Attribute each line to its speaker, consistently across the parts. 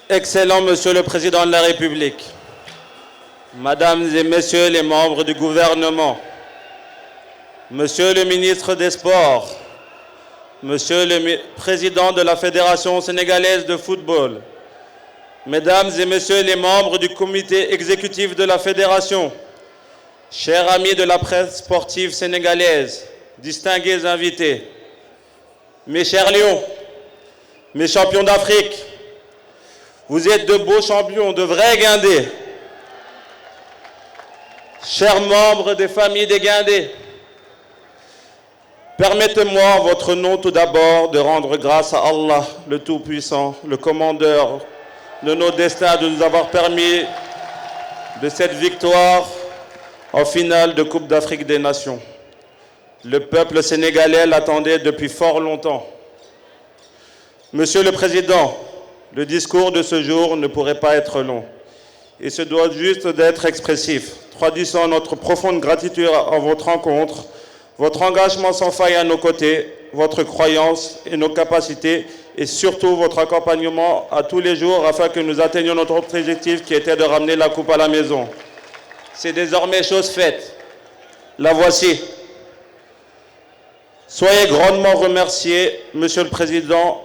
Speaker 1: Excellent Monsieur le Président de la République, Mesdames et Messieurs les membres du gouvernement, Monsieur le ministre des Sports, Monsieur le Président de la Fédération sénégalaise de football, Mesdames et Messieurs les membres du comité exécutif de la Fédération, chers amis de la presse sportive sénégalaise, distingués invités, mes chers lions, mes champions d'Afrique, vous êtes de beaux champions, de vrais guindés. Chers membres des familles des guindés, permettez-moi en votre nom tout d'abord de rendre grâce à Allah, le Tout-Puissant, le commandeur de nos destins, de nous avoir permis de cette victoire en finale de Coupe d'Afrique des Nations. Le peuple sénégalais l'attendait depuis fort longtemps. Monsieur le Président, le discours de ce jour ne pourrait pas être long. Il se doit juste d'être expressif, traduisant notre profonde gratitude en votre rencontre, votre engagement sans faille à nos côtés, votre croyance et nos capacités, et surtout votre accompagnement à tous les jours afin que nous atteignions notre objectif qui était de ramener la coupe à la maison. C'est désormais chose faite. La voici. Soyez grandement remerciés, Monsieur le Président.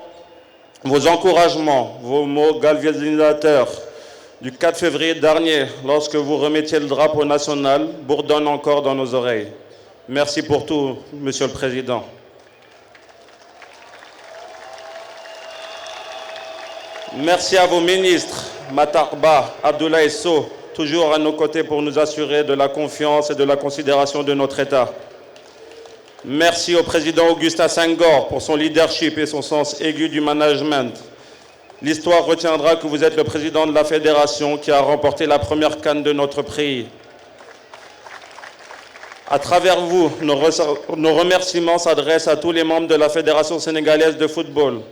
Speaker 1: Vos encouragements, vos mots galvanisateurs du 4 février dernier, lorsque vous remettiez le drapeau national, bourdonnent encore dans nos oreilles. Merci pour tout, Monsieur le Président. Merci à vos ministres, Matarba, Abdoulaye Sow, toujours à nos côtés pour nous assurer de la confiance et de la considération de notre État. Merci au président Augustin Senghor pour son leadership et son sens aigu du management. L'histoire retiendra que vous êtes le président de la fédération qui a remporté la première CAN de notre pays. À travers vous, nos remerciements s'adressent à tous les membres de la Fédération sénégalaise de football.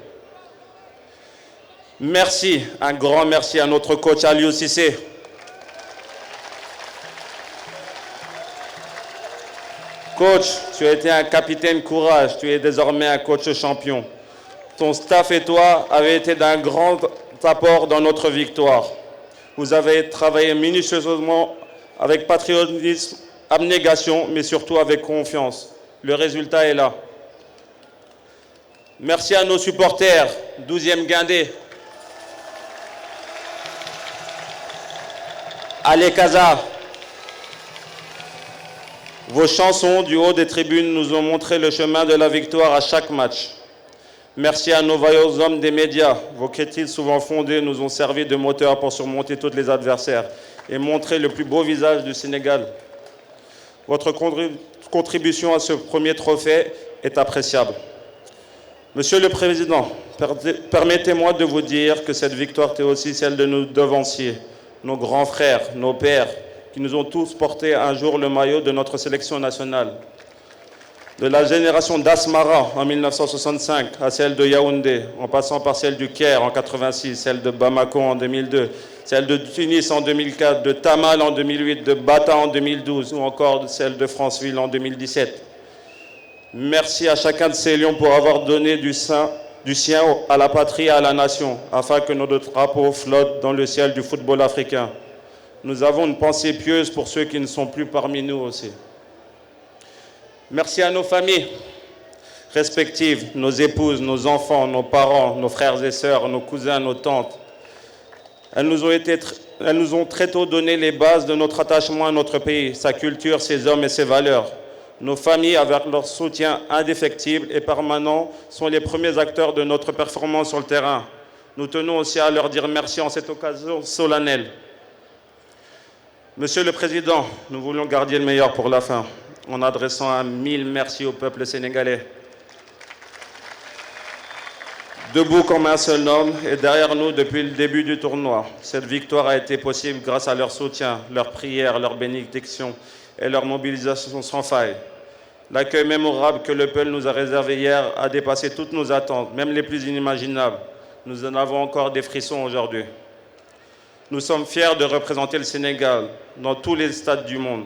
Speaker 1: Merci, un grand merci à notre coach Aliou Cissé. Coach, tu as été un capitaine courage, tu es désormais un coach champion. Ton staff et toi avez été d'un grand apport dans notre victoire. Vous avez travaillé minutieusement avec patriotisme, abnégation, mais surtout avec confiance. Le résultat est là. Merci à nos supporters, 12e guindé. Allez Casa. Vos chansons du haut des tribunes nous ont montré le chemin de la victoire à chaque match. Merci à nos vaillants hommes des médias. Vos critiques souvent fondées nous ont servi de moteur pour surmonter tous les adversaires et montrer le plus beau visage du Sénégal. Votre contribution à ce premier trophée est appréciable. Monsieur le Président, permettez-moi de vous dire que cette victoire est aussi celle de nos devanciers, nos grands frères, nos pères, qui nous ont tous porté un jour le maillot de notre sélection nationale. De la génération d'Asmara en 1965 à celle de Yaoundé, en passant par celle du Caire en 86, celle de Bamako en 2002, celle de Tunis en 2004, de Tamal en 2008, de Bata en 2012 ou encore celle de Franceville en 2017. Merci à chacun de ces lions pour avoir donné du sien à la patrie et à la nation, afin que notre drapeau flotte dans le ciel du football africain. Nous avons une pensée pieuse pour ceux qui ne sont plus parmi nous aussi. Merci à nos familles respectives, nos épouses, nos enfants, nos parents, nos frères et sœurs, nos cousins, nos tantes. Elles nous ont très tôt donné les bases de notre attachement à notre pays, sa culture, ses hommes et ses valeurs. Nos familles, avec leur soutien indéfectible et permanent, sont les premiers acteurs de notre performance sur le terrain. Nous tenons aussi à leur dire merci en cette occasion solennelle. Monsieur le Président, nous voulons garder le meilleur pour la fin, en adressant un mille merci au peuple sénégalais. Debout comme un seul homme et derrière nous depuis le début du tournoi. Cette victoire a été possible grâce à leur soutien, leurs prières, leurs bénédictions et leur mobilisation sans faille. L'accueil mémorable que le peuple nous a réservé hier a dépassé toutes nos attentes, même les plus inimaginables. Nous en avons encore des frissons aujourd'hui. Nous sommes fiers de représenter le Sénégal dans tous les stades du monde.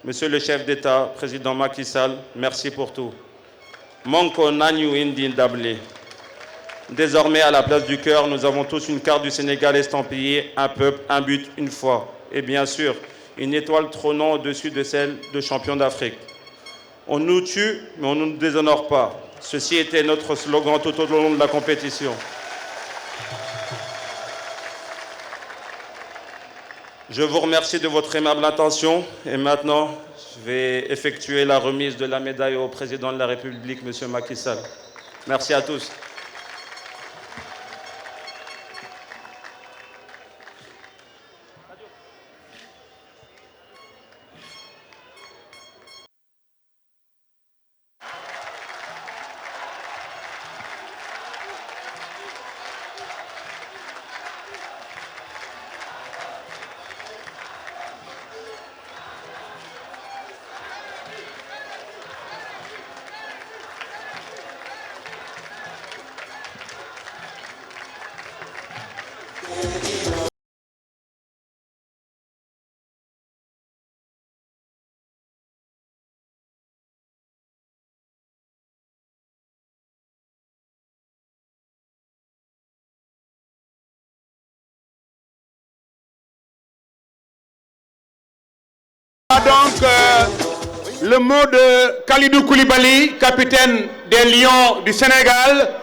Speaker 1: Monsieur le chef d'État, président Macky Sall, merci pour tout. Manko Nanyu Indi Ndable. Désormais, à la place du cœur, nous avons tous une carte du Sénégal estampillée, un peuple, un but, une foi. Et bien sûr, une étoile trônant au-dessus de celle de champion d'Afrique. On nous tue, mais on ne nous déshonore pas. Ceci était notre slogan tout au long de la compétition. Je vous remercie de votre aimable attention et maintenant, je vais effectuer la remise de la médaille au président de la République, M. Macky Sall. Merci à tous.
Speaker 2: Donc, le mot de Kalidou Koulibaly, capitaine des Lions du Sénégal,